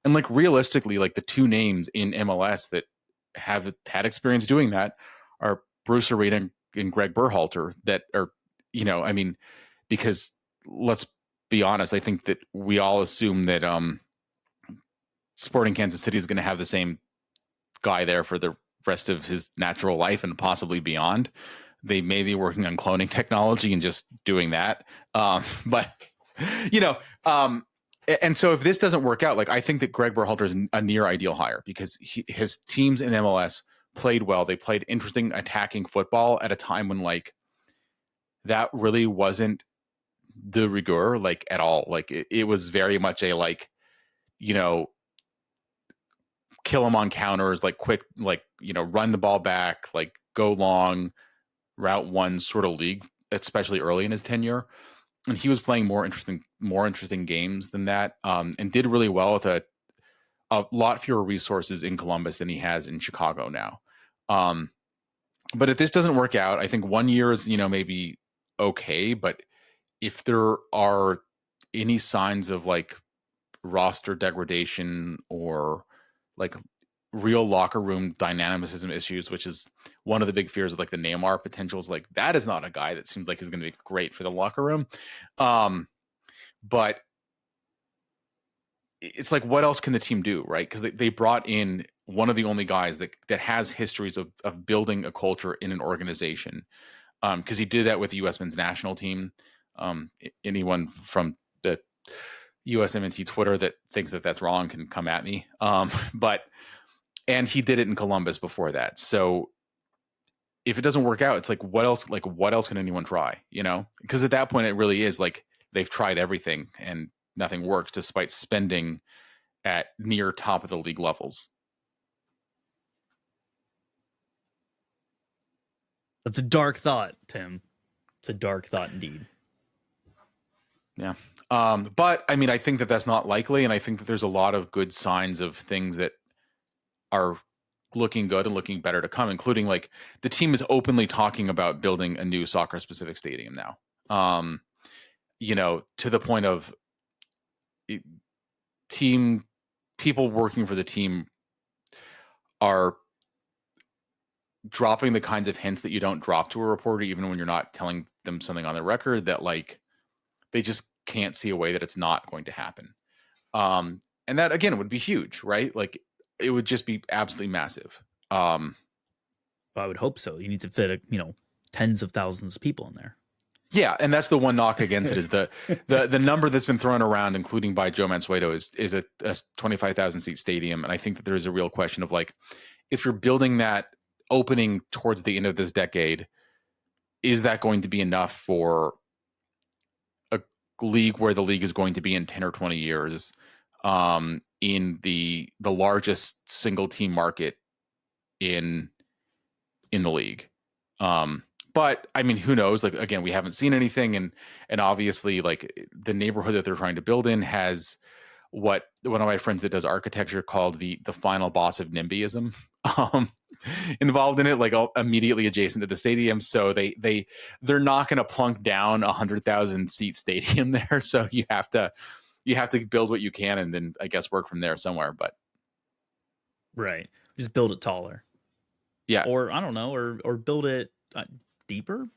like realistically, like the two names in MLS that have had experience doing that are Bruce Arena and Greg Berhalter that are, I mean, because let's be honest, I think that we all assume that Sporting Kansas City is going to have the same guy there for the rest of his natural life and possibly beyond. They may be working on cloning technology and just doing that. But, and so if this doesn't work out, like I think that Greg Berhalter is a near ideal hire because his teams in MLS played well. They played interesting attacking football at a time when like that really wasn't de rigueur, like at all. Like it was very much a like, kill them on counters, like quick, like, run the ball back, like go long, route one sort of league, especially early in his tenure. And he was playing more interesting games than that, and did really well with a lot fewer resources in Columbus than he has in Chicago now. But if this doesn't work out, I think 1 year is, maybe okay. But if there are any signs of like roster degradation or like real locker room dynamicism issues, which is one of the big fears of like the Neymar potentials, like that is not a guy that seems like is going to be great for the locker room. But it's like, what else can the team do, right? Because they brought in one of the only guys that has histories of building a culture in an organization. Because he did that with the U.S. men's national team. Anyone from the USMNT Twitter that thinks that that's wrong can come at me. And he did it in Columbus before that. So if it doesn't work out, it's like, what else? Like, what else can anyone try? Because at that point, it really is like they've tried everything and nothing works, despite spending at near top of the league levels. That's a dark thought, Tim. It's a dark thought indeed. Yeah. But I mean, I think that that's not likely. And I think that there's a lot of good signs of things that are looking good and looking better to come, including like the team is openly talking about building a new soccer specific stadium now. To the point of people working for the team are dropping the kinds of hints that you don't drop to a reporter, even when you're not telling them something on the record, that like they just can't see a way that it's not going to happen. And that again would be huge, right? Like it would just be absolutely massive. I would hope so. You need to fit tens of thousands of people in there. Yeah, and that's the one knock against it is the number that's been thrown around, including by Joe Mansueto, is a 25,000 seat stadium, and I think that there is a real question of like, if you're building that opening towards the end of this decade, is that going to be enough for a league where the league is going to be in 10 or 20 years, in the largest single team market in the league? But I mean, who knows? Like, again, we haven't seen anything. And obviously like the neighborhood that they're trying to build in has what one of my friends that does architecture called the final boss of NIMBYism, involved in it, like immediately adjacent to the stadium. So they're not going to plunk down 100,000 seat stadium there. So you have to build what you can and then I guess work from there somewhere. But right, just build it taller. Yeah. Or I don't know, or build it deeper.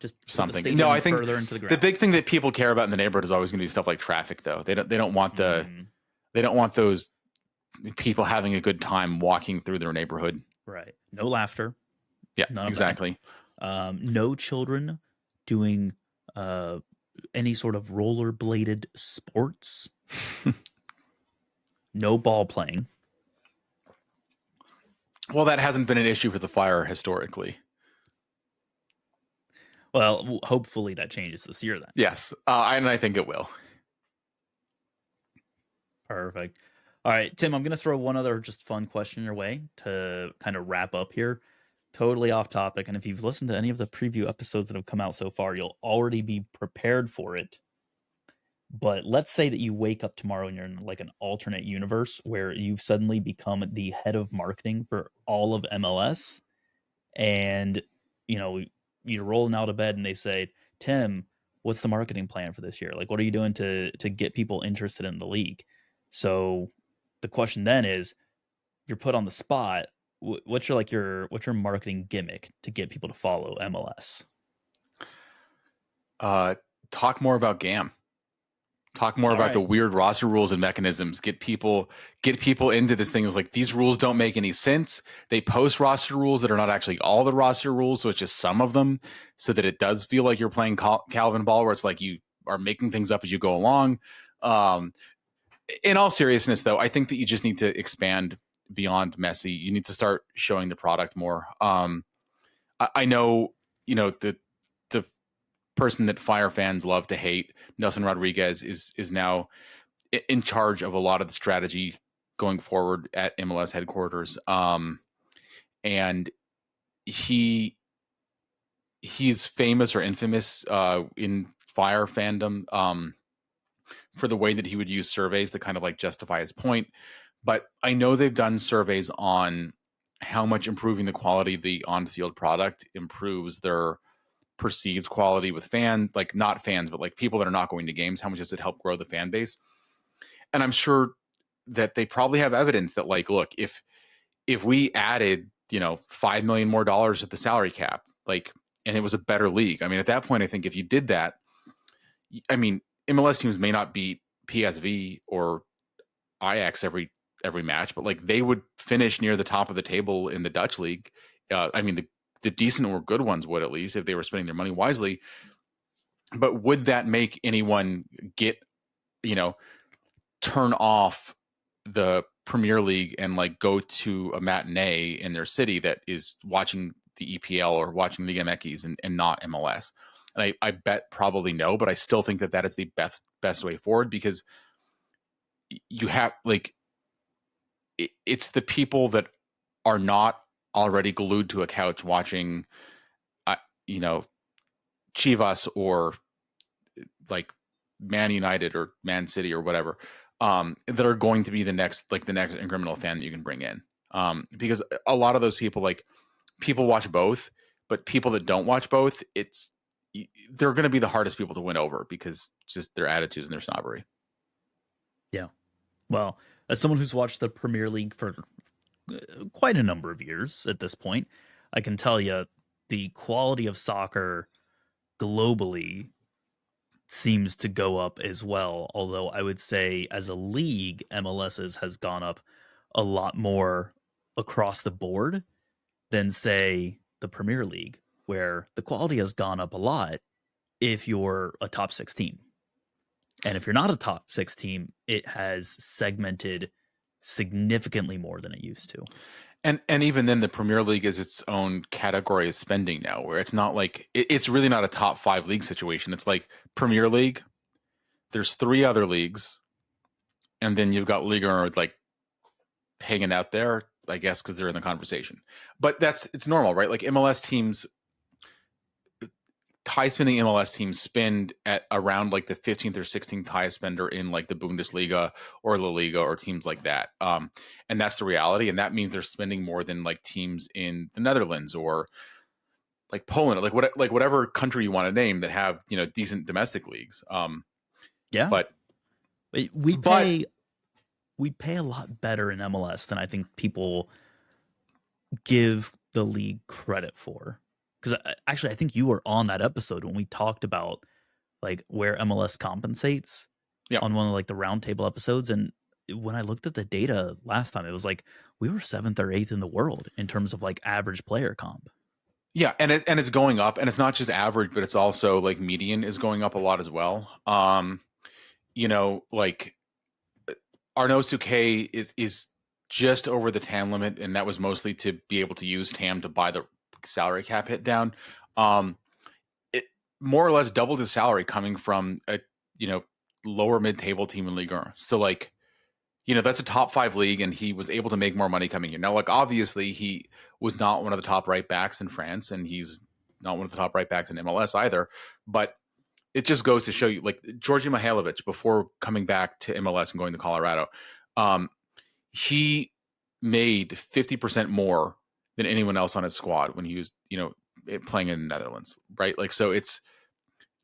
Just something. No, I think further into the ground. The big thing that people care about in the neighborhood is always going to be stuff like traffic, though. They don't want they don't want those people having a good time walking through their neighborhood. Right. No laughter. Yeah, exactly. No children doing any sort of rollerbladed sports. No ball playing. Well, that hasn't been an issue for the Fire historically. Well, hopefully that changes this year then. Yes, and I think it will. Perfect. All right, Tim, I'm going to throw one other just fun question your way to kind of wrap up here. Totally off topic. And if you've listened to any of the preview episodes that have come out so far, you'll already be prepared for it. But let's say that you wake up tomorrow and you're in like an alternate universe where you've suddenly become the head of marketing for all of MLS. And, you know, you're rolling out of bed and they say, Tim, what's the marketing plan for this year? Like, what are you doing to get people interested in the league? So the question then is, you're put on the spot. What's your marketing gimmick to get people to follow MLS? Talk more about GAM. Talk more All about right. the weird roster rules and mechanisms. Get people into this thing. Is like, these rules don't make any sense. They post roster rules that are not actually all the roster rules, so it's just some of them, so that it does feel like you're playing Calvin ball, where it's like you are making things up as you go along. In all seriousness, though, I think that you just need to expand beyond Messi. You need to start showing the product more. I know, the person that Fire fans love to hate, Nelson Rodriguez, is now in charge of a lot of the strategy going forward at MLS headquarters. And he's famous or infamous in Fire fandom for the way that he would use surveys to kind of like justify his point. But I know they've done surveys on how much improving the quality of the on-field product improves their perceived quality with like not fans, but like people that are not going to games. How much does it help grow the fan base? And I'm sure that they probably have evidence that, like, look, if we added, $5 million more at the salary cap, like, and it was a better league. I mean, at that point, I think if you did that, I mean, MLS teams may not beat PSV or Ajax every match, but like they would finish near the top of the table in the Dutch league. I mean, the decent or good ones would, at least, if they were spending their money wisely. But would that make anyone get, turn off the Premier League and like go to a matinee in their city that is watching the EPL or watching Liga MX and not MLS? And I bet probably no, but I still think that is the best way forward, because you have, like, it's the people that are not already glued to a couch watching, Chivas or like Man United or Man City or whatever, that are going to be the next incremental fan that you can bring in. Because a lot of those people, like, people watch both, but people that don't watch both, they're going to be the hardest people to win over, because just their attitudes and their snobbery. Yeah. Well, as someone who's watched the Premier League for quite a number of years at this point, I can tell you the quality of soccer globally seems to go up as well. Although I would say, as a league, MLS's has gone up a lot more across the board than, say, the Premier League, where the quality has gone up a lot if you're a top 6 team. And if you're not a top 6 team, it has segmented significantly more than it used to. And even then, the Premier League is its own category of spending now, where it's not like, it's really not a top 5 league situation. It's like Premier League, there's 3 other leagues, and then you've got Liga, like, hanging out there, I guess, because they're in the conversation. But it's normal, right? Like, MLS teams, high spending MLS teams spend at around like the 15th or 16th highest spender in like the Bundesliga or La Liga or teams like that. And that's the reality. And that means they're spending more than like teams in the Netherlands or like Poland, like whatever country you want to name that have, decent domestic leagues. Yeah. But we pay a lot better in MLS than I think people give the league credit for. Because actually, I think you were on that episode when we talked about like where MLS compensates on one of like the roundtable episodes. And when I looked at the data last time, it was like we were 7th or 8th in the world in terms of like average player comp. Yeah, and it's going up, and it's not just average, but it's also like median is going up a lot as well. Like Arnaud Souquet is just over the TAM limit, and that was mostly to be able to use TAM to buy the salary cap hit down. It more or less doubled his salary coming from a lower mid-table team in Ligue 1. So like, that's a top 5 league, and he was able to make more money coming in. Now, like, obviously, he was not one of the top right backs in France, and he's not one of the top right backs in MLS either. But it just goes to show you, like, Georgi Mihailovic, before coming back to MLS and going to Colorado, he made 50% more than anyone else on his squad when he was, playing in the Netherlands, right? Like, so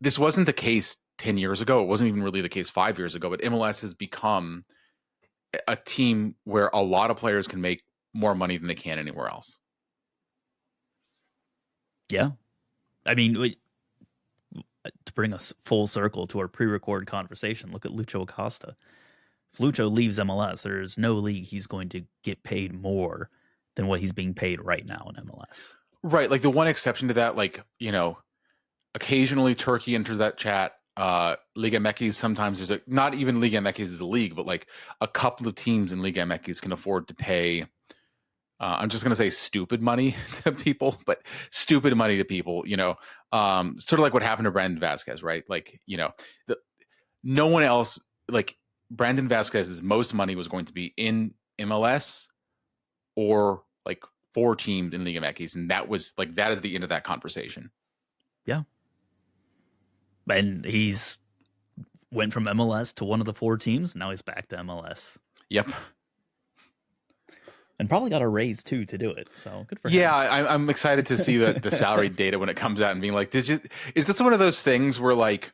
this wasn't the case 10 years ago. It wasn't even really the case 5 years ago, but MLS has become a team where a lot of players can make more money than they can anywhere else. Yeah. I mean, to bring us full circle to our pre-record conversation, look at Lucho Acosta. If Lucho leaves MLS, there's no league he's going to get paid more than what he's being paid right now in MLS. Right. Like, the one exception to that, like, occasionally Turkey enters that chat. Liga MX, sometimes there's not even Liga MX is a league, but like a couple of teams in Liga MX can afford to pay, I'm just going to say stupid money to people, but stupid money to people, sort of like what happened to Brandon Vasquez, right? Like, no one else, like, Brandon Vasquez's most money was going to be in MLS or like 4 teams in Liga MX. And that is the end of that conversation. Yeah. And he's went from MLS to one of the 4 teams. Now he's back to MLS. Yep. And probably got a raise too to do it. So good for him. Yeah, I'm excited to see the salary data when it comes out and being like, is this one of those things where like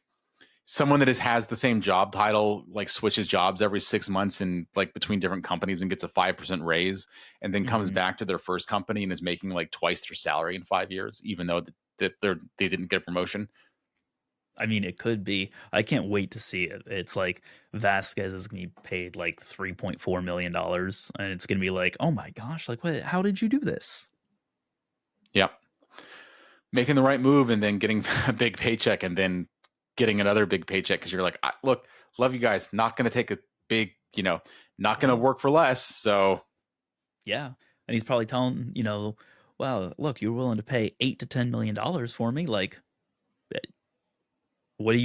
someone that has the same job title like switches jobs every 6 months and like between different companies and gets a 5% raise and then comes back to their first company and is making like twice their salary in 5 years, even though they didn't get a promotion? I mean, it could be. I can't wait to see it. It's like Vasquez is going to be paid like $3.4 million. And it's going to be like, oh my gosh, like, what? How did you do this? Yep. Making the right move and then getting a big paycheck and then getting another big paycheck because you're like, look, love you guys. Not going to take a big, not going to work for less. So. Yeah. And he's probably telling, well, look, you're willing to pay $8 to $10 million for me. Like, what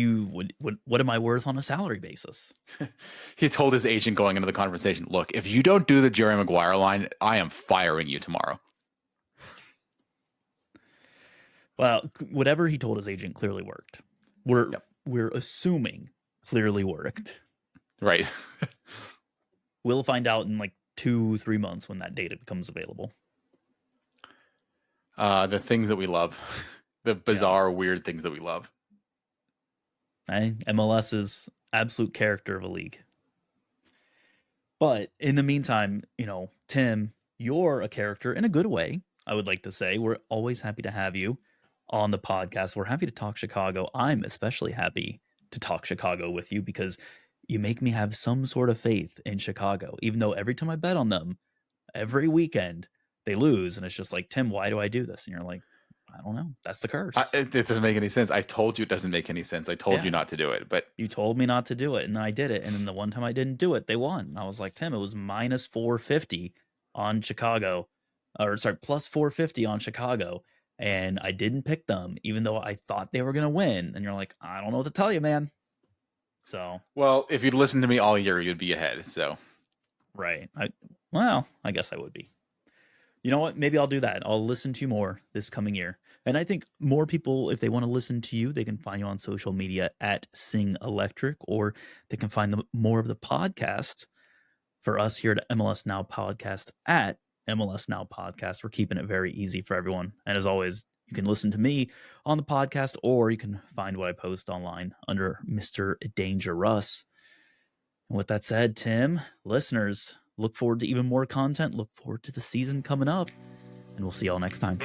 am I worth on a salary basis? He told his agent going into the conversation, look, if you don't do the Jerry Maguire line, I am firing you tomorrow. Well, whatever he told his agent clearly worked. We're assuming clearly worked. Right. We'll find out in like 2-3 months when that data becomes available. The things that we love. The bizarre, weird things that we love. MLS is absolute character of a league. But in the meantime, Tim, you're a character in a good way, I would like to say. We're always happy to have you on the podcast. We're happy to talk Chicago. I'm especially happy to talk Chicago with you because you make me have some sort of faith in Chicago, even though every time I bet on them, every weekend, they lose. And it's just like, Tim, why do I do this? And you're like, I don't know. That's the curse. This doesn't make any sense. I told you it doesn't make any sense. I told you not to do it, but you told me not to do it, and I did it. And then the one time I didn't do it, they won. I was like, Tim, it was minus 450 on Chicago, plus 450 on Chicago, and I didn't pick them, even though I thought they were gonna win. And you're like, I don't know what to tell you, man. So, well, if you'd listened to me all year, you'd be ahead. So, right. I guess I would be. You know what? Maybe I'll do that. I'll listen to you more this coming year. And I think more people, if they want to listen to you, they can find you on social media at Sing Electric, or they can find more of the podcast for us here at MLS Now Podcast at MLS Now Podcast. We're keeping it very easy for everyone. And as always, you can listen to me on the podcast, or you can find what I post online under Mr. Dangerous. And with that said, Tim, listeners, look forward to even more content. Look forward to the season coming up. And we'll see y'all next time.